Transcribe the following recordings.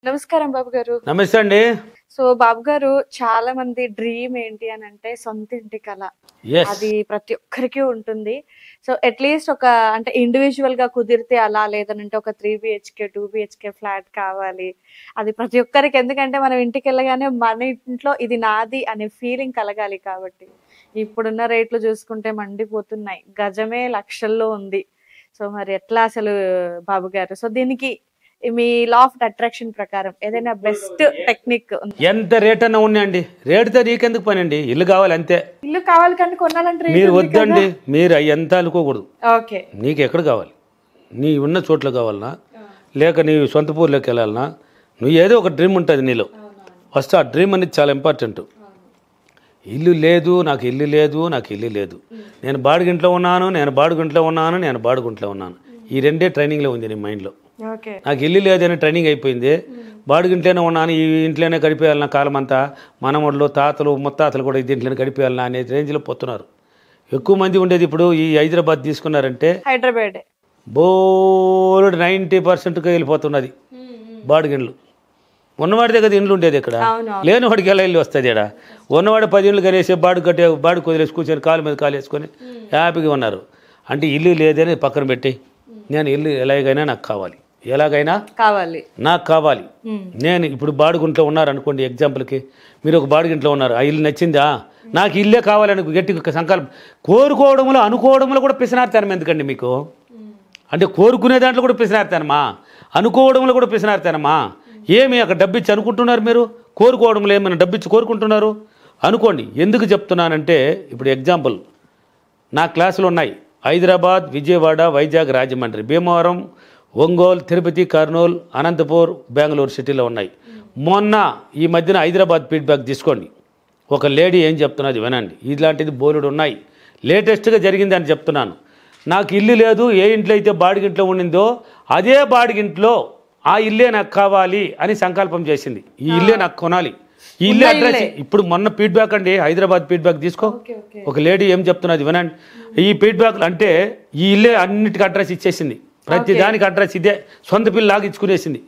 నమస్కారం బాబు గారు. నమస్తే అండి. సో బాబు గారు, చాలా మంది డ్రీమ్ ఏంటి అని అంటే సొంత ఇంటి కల. అది ప్రతి ఒక్కరికి ఉంటుంది. సో అట్లీస్ట్ ఒక అంటే ఇండివిజువల్ గా కుదిరితే అలా, లేదనంటే ఒక 3 BHK 2 BHK ఫ్లాట్ కావాలి. అది ప్రతి ఒక్కరికి, ఎందుకంటే మనం ఇంటికి వెళ్ళగానే మన ఇంట్లో ఇది నాది అనే ఫీలింగ్ కలగాలి. కాబట్టి ఇప్పుడున్న రేట్లు చూసుకుంటే మండిపోతున్నాయి. గజమే లక్షల్లో ఉంది. సో మరి ఎట్లా అసలు బాబు గారు? సో దీనికి మీ లా ఆఫ్ అట్రాక్షన్ ప్రకారం ఏదైనా బెస్ట్ టెక్నిక్? ఎంత రేట్ అన్నా ఉన్నాయండి, రేటుతో నీకెందుకు పని అండి, ఇల్లు కావాలి అంతే. ఇల్లు కావాలి కానీ కొనాలంటే మీరు వద్దండి, మీరు అవి ఎంత అనుకోకూడదు. ఓకే, నీకు ఎక్కడ కావాలి? నీ ఉన్న చోట్ల కావాలనా, లేక నీ సొంత పూర్లోకి వెళ్ళాలనా? నువ్వు ఏదో ఒక డ్రీమ్ ఉంటుంది నీలో. ఫస్ట్ ఆ డ్రీమ్ అనేది చాలా ఇంపార్టెంట్. ఇల్లు లేదు, నాకు ఇల్లు లేదు, నాకు ఇల్లు లేదు, నేను బాడుగింట్లో ఉన్నాను, నేను బాడుగుంట్లో ఉన్నాను, నేను బాడుగుంట్లో ఉన్నాను, ఈ రెండే ట్రైనింగ్లో ఉంది నీ మైండ్లో. నాకు ఇల్లు లేదని ట్రైనింగ్ అయిపోయింది, బాడుగింట్లోనే ఉన్నాను, ఈ ఇంట్లోనే గడిపేయాలన్నా కాలం అంతా, మనవాళ్ళు తాతలు ముత్తాతలు కూడా దీంట్లోనే గడిపేయాలన్నా అనే రేంజ్లో పోతున్నారు. ఎక్కువ మంది ఉండేది ఇప్పుడు ఈ హైదరాబాద్ తీసుకున్నారంటే హైదరాబాద్ బోర్డు 90%గా వెళ్ళిపోతున్నది బాడుగిండ్లు. ఉన్నవాడి దగ్గర ఇండ్లు ఉండేది ఇక్కడ, లేనివాడికి ఎలా ఇల్లు వస్తుంది ఇక్కడ. ఉన్నవాడు 10 ఇండ్లు కనేసి బాడు కుదిలేసి కూర్చొని కాలు మీద కాలు వేసుకొని హ్యాపీగా ఉన్నారు. అంటే ఇల్లు లేదని పక్కన పెట్టి, నేను ఇల్లు ఎలాగైనా నాకు కావాలి, ఎలాగైనా కావాలి, నాకు కావాలి. నేను ఇప్పుడు బాడుగుంట్లో ఉన్నారు అనుకోండి, ఎగ్జాంపుల్కి మీరు ఒక బాడుగింట్లో ఉన్నారు, ఆ ఇల్లు నచ్చిందా, నాకు ఇల్లే కావాలని గట్టి సంకల్పం. కోరుకోవడంలో అనుకోవడంలో కూడా పిసినారుతాను ఎందుకండి మీకు? అంటే కోరుకునే దాంట్లో కూడా పిసినారుతానమ్మా, అనుకోవడంలో కూడా పిసినారుతానమ్మా. ఏమి అక్కడ డబ్బిచ్చి అనుకుంటున్నారు మీరు? కోరుకోవడంలో ఏమైనా డబ్బిచ్చి కోరుకుంటున్నారు అనుకోండి. ఎందుకు చెప్తున్నానంటే, ఇప్పుడు ఎగ్జాంపుల్ నా క్లాసులు ఉన్నాయి. హైదరాబాద్, విజయవాడ, వైజాగ్, రాజమండ్రి, భీమవరం, ఒంగోలు, తిరుపతి, కర్నూలు, అనంతపూర్, బెంగళూరు సిటీలో ఉన్నాయి. మొన్న ఈ మధ్యన హైదరాబాద్ ఫీడ్బ్యాక్ తీసుకోండి. ఒక లేడీ ఏం చెప్తున్నది వినండి. ఇలాంటిది బోలెడు ఉన్నాయి, లేటెస్ట్గా జరిగింది అని చెప్తున్నాను. నాకు ఇల్లు లేదు, ఏ ఇంట్లో అయితే బాడిగింట్లో ఉండిందో అదే బాడిగింట్లో ఆ ఇల్లే నాకు కావాలి అని సంకల్పం చేసింది. ఈ ఇల్లే నాకు కొనాలి, ఈ ఇల్లే అడ్రస్. ఇప్పుడు మొన్న ఫీడ్బ్యాక్ అండి, హైదరాబాద్ ఫీడ్బ్యాక్ తీసుకో. ఒక లేడీ ఏం చెప్తున్నది వినండి. ఈ ఫీడ్బ్యాక్ అంటే ఈ ఇల్లే అన్నిటికీ అడ్రస్ ఇచ్చేసింది, ప్రతి దానికి అడ్రస్ ఇదే, సొంత పిల్ల లాగా ఇచ్చుకునేసింది.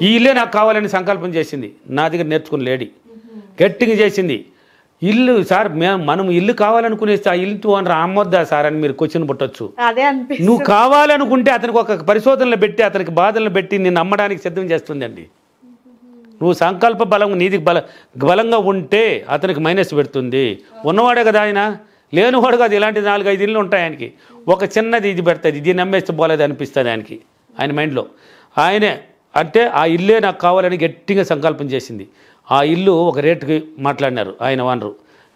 ఈ ఇల్లే నాకు కావాలని సంకల్పం చేసింది. నా దగ్గర నేర్చుకున్న లేడీ గట్టిగా చేసింది. ఇల్లు సార్, మనం ఇల్లు కావాలనుకునేస్తే ఆ ఇల్లు అని అమ్మొద్దా సార్ అని మీరు క్వశ్చన్ పుట్టొచ్చు. నువ్వు కావాలనుకుంటే అతనికి ఒక పరిశోధనలు పెట్టి, అతనికి బాధలను పెట్టి నిన్ను అమ్మడానికి సిద్ధం చేస్తుందండి. నువ్వు సంకల్ప బలం నీది బలంగా ఉంటే అతనికి మైనస్ పెడుతుంది. ఉన్నవాడే కదా ఆయన, లేనివాడు కాదు. ఇలాంటి 4-5 ఇల్లు ఉంటాయి ఆయనకి, ఒక చిన్నది ఇది పెడుతుంది, ఇది నమ్మేస్తే పోలేదు అనిపిస్తుంది ఆయనకి, ఆయన మైండ్లో. ఆయనే అంటే ఆ ఇల్లే నాకు కావాలని గట్టిగా సంకల్పం చేసింది. ఆ ఇల్లు ఒక రేటుకి మాట్లాడినారు ఆయన ఓనరు.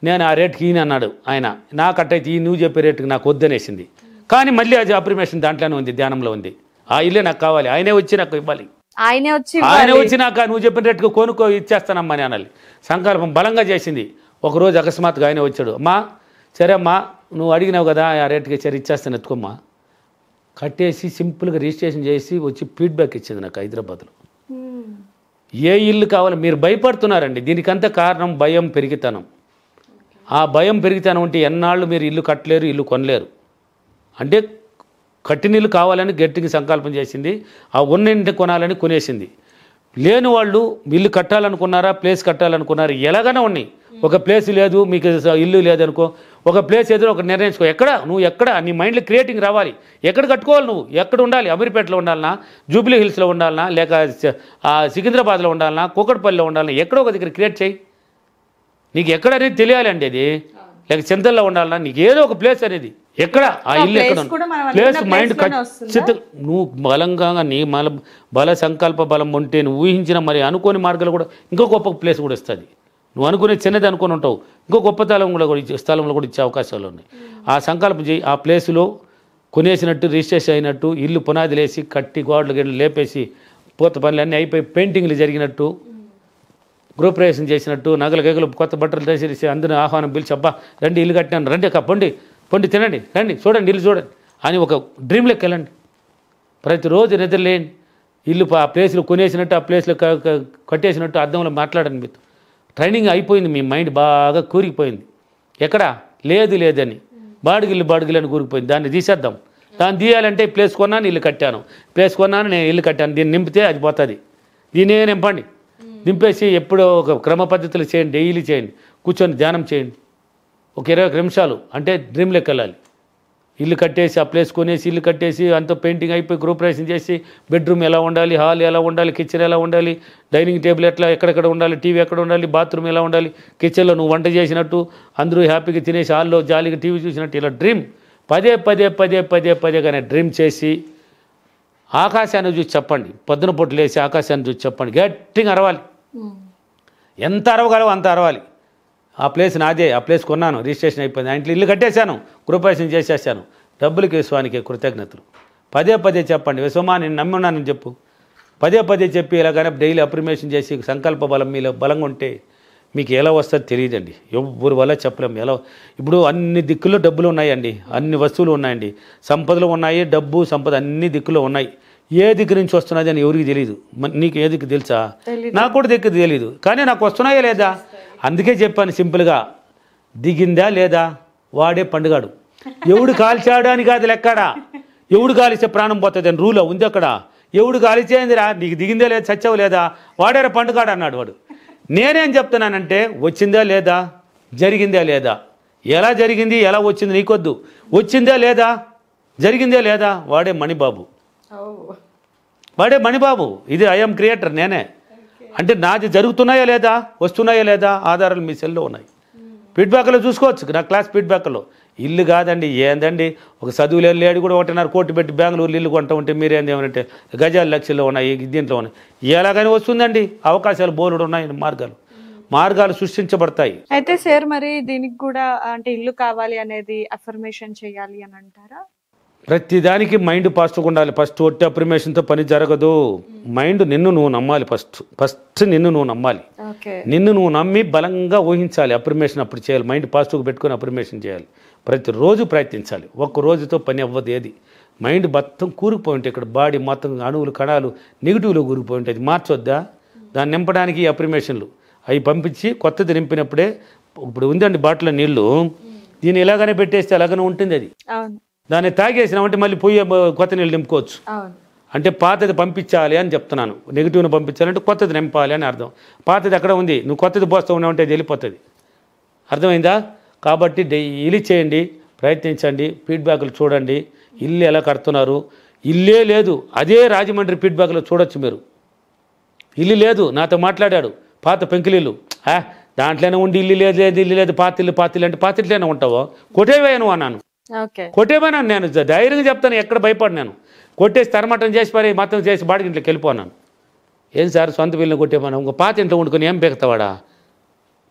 నేను ఆ రేటుకి ఈయన అన్నాడు ఆయన, నాకట్టయితే ఈ నువ్వు చెప్పే రేటుకి నాకు వద్దనేసింది. కానీ మళ్ళీ అది అప్రిమేషన్ దాంట్లోనే ఉంది, ధ్యానంలో ఉంది. ఆ ఇల్లే నాకు కావాలి, ఆయనే వచ్చి నాకు ఇవ్వాలి, ఆయన వచ్చి నాకు నువ్వు చెప్పిన రేటుకు కొనుక్కో ఇచ్చేస్తానమ్మా అని అనాలి. సంకల్పం బలంగా చేసింది. ఒకరోజు అకస్మాత్తుగా ఆయన వచ్చాడు. అమ్మా సరే అమ్మా, నువ్వు అడిగినావు కదా ఆ రేటుకి సరే ఇచ్చేస్తాను ఎత్తుకోమ్మా. కట్టేసి సింపుల్గా రిజిస్ట్రేషన్ చేసి వచ్చి ఫీడ్బ్యాక్ ఇచ్చింది నాకు హైదరాబాద్లో. ఏ ఇల్లు కావాలి? మీరు భయపడుతున్నారండి, దీనికంతా కారణం భయం, పెరిగితనం. ఆ భయం పెరిగితనం ఉంటే ఎన్నాళ్ళు మీరు ఇల్లు కట్టలేరు, ఇల్లు కొనలేరు. అంటే కట్టిన ఇల్లు కావాలని గట్టిగా సంకల్పం చేసింది, ఆ ఉన్న ఇంటి కొనాలని కొనేసింది. లేని వాళ్ళు ఇల్లు కట్టాలనుకున్నారా, ప్లేస్ కట్టాలనుకున్నారు, ఎలాగైనా ఉన్నాయి. ఒక ప్లేస్ లేదు, మీకు ఇల్లు లేదనుకో, ఒక ప్లేస్ ఏదో ఒక నిర్ణయించుకో. నువ్వు ఎక్కడ నీ మైండ్లో క్రియేటింగ్ రావాలి. ఎక్కడ కట్టుకోవాలి, నువ్వు ఎక్కడ ఉండాలి? అమీర్పేటలో ఉండాలన్నా, జూబ్లీ హిల్స్లో ఉండాలన్నా, లేక సికింద్రాబాద్లో ఉండాలన్నా, కూకట్పల్లిలో ఉండాలన్నా, ఎక్కడో ఒక దగ్గర క్రియేట్ చేయి. నీకు ఎక్కడ అనేది తెలియాలి అండి. అది లేక చింతల్లో ఉండాలన్నా, నీకు ఏదో ఒక ప్లేస్ అనేది ఎక్కడ, ఆ ఇల్లు ఎక్కడ ప్లేస్ మైండ్ ఖచ్చితంగా నువ్వు బలంగా నీ బల సంకల్ప బలం ఉంటే నువ్వు ఊహించిన మరి అనుకోని మార్గాలు కూడా ఇంకో గొప్ప ప్లేస్ కూడా ఇస్తుంది. నువ్వు అనుకునే చిన్నది అనుకుని ఉంటావు, ఇంకో గొప్ప స్థలంలో కూడా ఇచ్చే అవకాశాలు ఉన్నాయి. ఆ సంకల్పం చేయి. ఆ ప్లేసులో కొనేసినట్టు, రిజిస్ట్రేషన్ అయినట్టు, ఇల్లు పునాది లేసి కట్టి గోడలు గిడ్లు లేపేసి పూత పనులు అన్నీ అయిపోయి పెయింటింగ్లు జరిగినట్టు, గృహప్రవేశం చేసినట్టు, నగలు గగలు కొత్త బట్టలు తీసేసి అందరూ ఆహ్వానం పిలిచి, అబ్బా రండి ఇల్లు కట్టినాను, రండి అక్క పొండి తినండి, రండి చూడండి ఇల్లు చూడండి అని ఒక డ్రీమ్లోకి వెళ్ళండి. ప్రతిరోజు నిద్రలేండి, ఇల్లు ఆ ప్లేస్లో కొనేసినట్టు, ఆ ప్లేస్లో కట్టేసినట్టు అద్దంలో మాట్లాడండి. మీతో ట్రైనింగ్ అయిపోయింది, మీ మైండ్ బాగా కూరికిపోయింది. ఎక్కడ లేదని బాడుగిల్లు అని కూరికిపోయింది. దాన్ని తీసేద్దాం. దాన్ని తీయాలంటే ప్లేస్ కొన్నాను, ఇల్లు కట్టాను, ప్లేస్ కొన్నాను, నేను ఇల్లు కట్టాను, దీన్ని నింపితే అది పోతుంది. దీనే నింపండి. దింపేసి ఎప్పుడో ఒక క్రమ పద్ధతులు చేయండి, డైలీ చేయండి, కూర్చొని ధ్యానం చేయండి ఒక 20 నిమిషాలు. అంటే డ్రీమ్లోకి వెళ్ళాలి. ఇల్లు కట్టేసి ఆ ప్లేస్ కొనేసి ఇల్లు కట్టేసి అంతా పెయింటింగ్ అయిపోయి గృహప్రవేశం చేసి బెడ్రూమ్ ఎలా ఉండాలి, హాల్ ఎలా ఉండాలి, కిచెన్ ఎలా ఉండాలి, డైనింగ్ టేబుల్ ఎక్కడెక్కడ ఉండాలి, టీవీ ఎక్కడ ఉండాలి, బాత్రూమ్ ఎలా ఉండాలి, కిచెన్లో నువ్వు వంట చేసినట్టు అందరూ హ్యాపీగా తినేసి హాల్లో జాలీగా టీవీ చూసినట్టు ఇలా డ్రీమ్ పదే కానీ డ్రీమ్ చేసి ఆకాశాన్ని చూసి చెప్పండి. పొద్దున పొట్లు వేసి ఆకాశాన్ని చూసి చెప్పండి. గట్టిగా అరవాలి. ఎంత అరవగలవో అంత అరవాలి. ఆ ప్లేస్ నాదే, ఆ ప్లేస్ కొన్నాను, రిజిస్ట్రేషన్ అయిపోయింది, ఆ ఇంట్లో ఇల్లు కట్టేశాను, గృహప్రవేశం చేసేసాను, డబ్బులకి విశ్వానికి కృతజ్ఞతలు. పదే చెప్పండి. విశ్వమా నేను నమ్మి ఉన్నానని చెప్పు. పదే చెప్పి ఇలాగనే డైలీ అప్రిమేషన్ చేసి సంకల్ప బలం మీలో బలంగా ఉంటే మీకు ఎలా వస్తుందో తెలియదండి. ఎవరి వల్ల చెప్పలేము. ఎలా ఇప్పుడు అన్ని దిక్కుల్లో డబ్బులు ఉన్నాయండి, అన్ని వస్తువులు ఉన్నాయండి, సంపదలు ఉన్నాయి, డబ్బు సంపద అన్ని దిక్కులో ఉన్నాయి. ఏ దిక్కు నుంచి వస్తున్నది అని ఎవరికి తెలియదు. నీకు ఏ దిక్కు తెలుసా? నాకు కూడా దిక్కు తెలియదు, కానీ నాకు వస్తున్నాయా లేదా? అందుకే చెప్పాను సింపుల్గా, దిగిందా లేదా వాడే పండుగాడు. ఎవడు కాల్చాడానికి అది లెక్కడా, ఎవడు కాలిస్తే ప్రాణం పోతుంది అని రూల్ ఉంది అక్కడ. ఎవడు కాలిచేందిరా, నీకు దిగిందే లేదా, చచ్చావు లేదా, వాడేరా పండుగాడు అన్నాడు వాడు. నేనేం చెప్తున్నానంటే వచ్చిందా లేదా, జరిగిందా లేదా, ఎలా జరిగింది ఎలా వచ్చింది నీకొద్దు, వచ్చిందా లేదా, జరిగిందే లేదా, వాడే మణిబాబు. వాడే మణిబాబు. ఇది ఐఎమ్ క్రియేటర్, నేనే. అంటే నాది జరుగుతున్నాయా లేదా, వస్తున్నాయా లేదా, ఆధారాలు మీ సెల్లో ఉన్నాయి. ఫీడ్బ్యాక్లో చూసుకోవచ్చు. నా క్లాస్ ఫీడ్బ్యాక్లో ఇల్లు కాదండి, ఏందండి ఒక చదువులు లేడు కూడా 1.5 కోటి పెట్టి బెంగళూరు ఇల్లు కొంటా ఉంటే మీరేంది ఏమంటే గజాల లక్షల్లో ఉన్నాయి, దీంట్లో ఉన్నాయి. ఎలాగని వస్తుందండి, అవకాశాలు బోలుడు ఉన్నాయి, మార్గాలు సృష్టించబడతాయి. అయితే సార్ మరి దీనికి కూడా అంటే ఇల్లు కావాలి అనేది అఫర్మేషన్ చేయాలి అని అంటారా? ప్రతిదానికి మైండ్ పాజిటివ్గా ఉండాలి. ఫస్ట్ ఒట్టి అప్రిమేషన్తో పని జరగదు. మైండ్ నిన్ను నువ్వు నమ్మాలి. ఫస్ట్ నిన్ను నువ్వు నమ్మాలి. నిన్ను నువ్వు నమ్మి బలంగా ఊహించాలి. అప్రిమేషన్ అప్పుడు చేయాలి. మైండ్ పాజిటివ్గా పెట్టుకొని అప్రిమేషన్ చేయాలి. ప్రతిరోజు ప్రయత్నించాలి. ఒక్క రోజుతో పని అవ్వదు ఏది. మైండ్ మొత్తం కూరుకుపోయి ఉంటాయి. ఇక్కడ బాడీ మొత్తం అణువులు కణాలు నెగిటివ్లో కూరుకుపోయి ఉంటాయి. అది మార్చొద్దా? దాన్ని నింపడానికి ఈ అప్రిమేషన్లు అవి పంపించి కొత్తది నింపినప్పుడే. ఇప్పుడు ఉందండి బాటిల్ నీళ్లు, దీన్ని ఎలాగనే పెట్టేస్తే అలాగనే ఉంటుంది. అది దాన్ని తాగేసినామంటే మళ్ళీ పోయి కొత్త నీళ్ళు నింపుకోవచ్చు. అంటే పాతది పంపించాలి అని చెప్తున్నాను. నెగిటివ్ను పంపించాలంటే కొత్తది నింపాలి అని అర్థం. పాతది అక్కడ ఉంది, నువ్వు కొత్తది పోస్తూ ఉన్నావంటే అది వెళ్ళిపోతుంది. అర్థమైందా? కాబట్టి డైలీ చేయండి, ప్రయత్నించండి, ఫీడ్బ్యాక్లు చూడండి. ఇల్లు ఎలా కడుతున్నారు, ఇల్లే లేదు అదే రాజమండ్రి ఫీడ్బ్యాక్లో చూడొచ్చు మీరు. ఇల్లు లేదు, నాతో మాట్లాడాడు, పాత పెంకిలిల్లు, దాంట్లోనే ఉండి ఇల్లు లేదు పాతిల్లు అంటే పాతిట్లోనే ఉంటావో, కొట్టేవే నువ్వు అన్నాను. కొట్టేమన్నాను. నేను ధైర్యంగా చెప్తాను, ఎక్కడ భయపడినాను. కొట్టేసి తరమటం చేసి మరి మొత్తం చేసి బాడికి ఇంట్లోకి వెళ్ళిపోన్నాను. ఏం సార్ సొంత పిల్లలు కొట్టేమన్నా, ఇంకో పాత ఇంట్లో వండుకొని ఏం పెడతావాడా,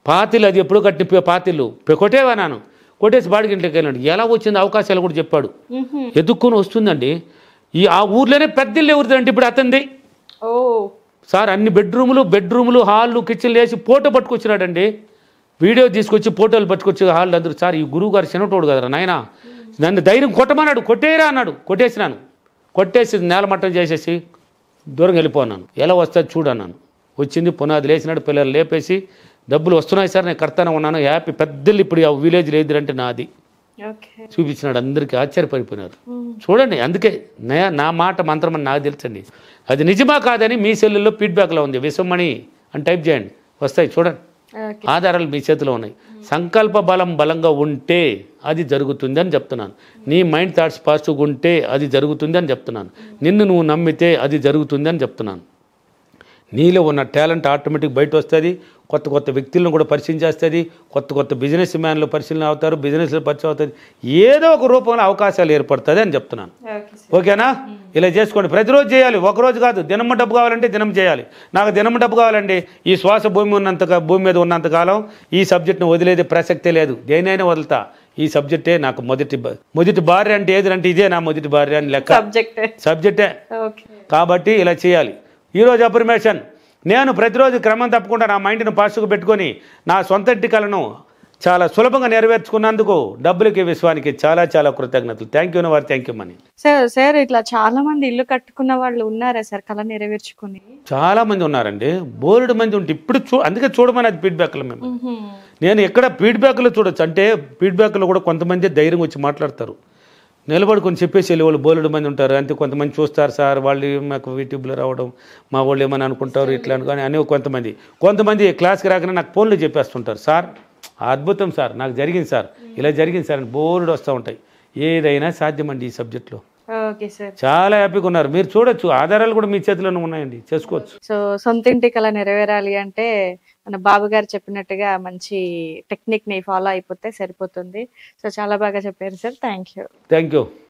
పాతిల్లు అది ఎప్పుడు కట్టిన పాతిల్లు కొట్టేవన్నాను. కొట్టేసి బాడికి ఇంట్లోకి వెళ్ళాడు. ఎలా వచ్చింది అవకాశాలు కూడా చెప్పాడు. ఎదుక్కుని వస్తుందండి. ఆ ఊర్లోనే పెద్ద ఇల్లు ఎవరిదంటే ఇప్పుడు అతనిది సార్. అన్ని బెడ్రూములు హాళ్ళు కిచెన్లు వేసి ఫోటో పట్టుకొచ్చినాడండి. వీడియో తీసుకొచ్చి ఫోటోలు పట్టుకొచ్చి హాల్ అందరూ, సార్ ఈ గురువు గారు చిన్నటోడు కదరా నాయన, నన్ను ధైర్యం కొట్టమన్నాడు, కొట్టేరా అన్నాడు. కొట్టేసినాను. కొట్టేసి నేలమట్టం చేసేసి దూరం వెళ్ళిపోన్నాను. ఎలా వస్తుంది చూడన్నాను. వచ్చింది, పునాది లేచినాడు, పిల్లలు లేపేసి డబ్బులు వస్తున్నాయి సార్, నేను కడతానే ఉన్నాను, హ్యాపీ. పెద్దలు ఇప్పుడు ఆ విలేజ్ లేదంటే నాది చూపించినాడు. అందరికీ ఆశ్చర్యపడిపోయినారు. చూడండి, అందుకే నా మాట మంత్రం అని నాకు తెలుసండి. అది నిజమా కాదని మీ సెల్లుల్లో ఫీడ్బ్యాక్లో ఉంది. విశ్వమణి అని టైప్ చేయండి, వస్తాయి చూడండి. ఆధారాలు మీ చేతిలో ఉన్నాయి. సంకల్ప బలంగా ఉంటే అది జరుగుతుంది అని చెప్తున్నాను. నీ మైండ్ థాట్స్ పాజిటివ్గా ఉంటే అది జరుగుతుంది అని చెప్తున్నాను. నిన్ను నువ్వు నమ్మితే అది జరుగుతుంది అని చెప్తున్నాను. నీలో ఉన్న టాలెంట్ ఆటోమేటిక్ బయట వస్తుంది. కొత్త వ్యక్తులను కూడా పరిచయం చేస్తుంది. కొత్త బిజినెస్ మ్యాన్లు పరిశీలన అవుతారు, బిజినెస్లో పరిచయం అవుతుంది. ఏదో ఒక రూపంలో అవకాశాలు ఏర్పడుతుంది అని చెప్తున్నాను. ఓకేనా? ఇలా చేసుకోండి. ప్రతిరోజు చేయాలి, ఒకరోజు కాదు. దినము డబ్బు కావాలంటే దినం చేయాలి. నాకు దినము డబ్బు కావాలండి, ఈ శ్వాస భూమి మీద ఉన్నంతకాలం ఈ సబ్జెక్ట్ను వదిలేదే ప్రసక్తే లేదు. దేనైనా వదులుతా. ఈ సబ్జెక్టే నాకు మొదటి భార్య అంటే ఏది అంటే ఇదే నా మొదటి భార్య అని లెక్క. సబ్జెక్టే. కాబట్టి ఇలా చేయాలి. ఈరోజు అఫర్మేషన్, నేను ప్రతిరోజు క్రమం తప్పకుండా నా మైండ్ను పాజిటివ్గా పెట్టుకొని నా సొంత ఇంటికలను చాలా సులభంగా నెరవేర్చుకున్నందుకు డబ్బులకి విశ్వానికి చాలా కృతజ్ఞతలు. థ్యాంక్ యూ వారు, థ్యాంక్ యూ మనీ. సార్ ఇట్లా చాలా మంది ఇల్లు కట్టుకున్న వాళ్ళు ఉన్నారా సార్, కళ నెరవేర్చుకుని? చాలా మంది ఉన్నారండి, బోలెడు మంది ఉంటే. ఇప్పుడు అందుకే చూడమని అది ఫీడ్బ్యాక్లో మేము. నేను ఎక్కడ ఫీడ్బ్యాక్లో చూడొచ్చు అంటే ఫీడ్బ్యాక్లో కూడా కొంతమంది ధైర్యం వచ్చి మాట్లాడతారు. నిలబడుకొని చెప్పేసి వెళ్ళే వాళ్ళు బోలెడు మంది ఉంటారు. అంతే కొంతమంది చూస్తారు సార్ వాళ్ళు మాకు యూట్యూబ్లో రావడం మా వాళ్ళు ఏమని అనుకుంటారు ఇట్లా అనుకొని అని కొంతమంది క్లాస్కి రాకనే నాకు ఫోన్లో చెప్పేస్తుంటారు. సార్ అద్భుతం సార్, నాకు జరిగింది సార్, ఇలా జరిగింది సార్ అని బోలెడు వస్తూ ఉంటాయి. ఏదైనా సాధ్యమండి ఈ సబ్జెక్ట్లో. Okay sir. చాలా హ్యాపీగా ఉన్నారు. మీరు చూడొచ్చు, ఆధారాలు కూడా మీ చేతిలోనే ఉన్నాయండి, చేసుకోవచ్చు. సో సొంత ఇంటి కల నెరవేరాలి అంటే మన బాబు గారు చెప్పినట్టుగా మంచి టెక్నిక్ ని ఫాలో అయిపోతే సరిపోతుంది. సో చాలా బాగా చెప్పారు sir. Thank you. Thank you.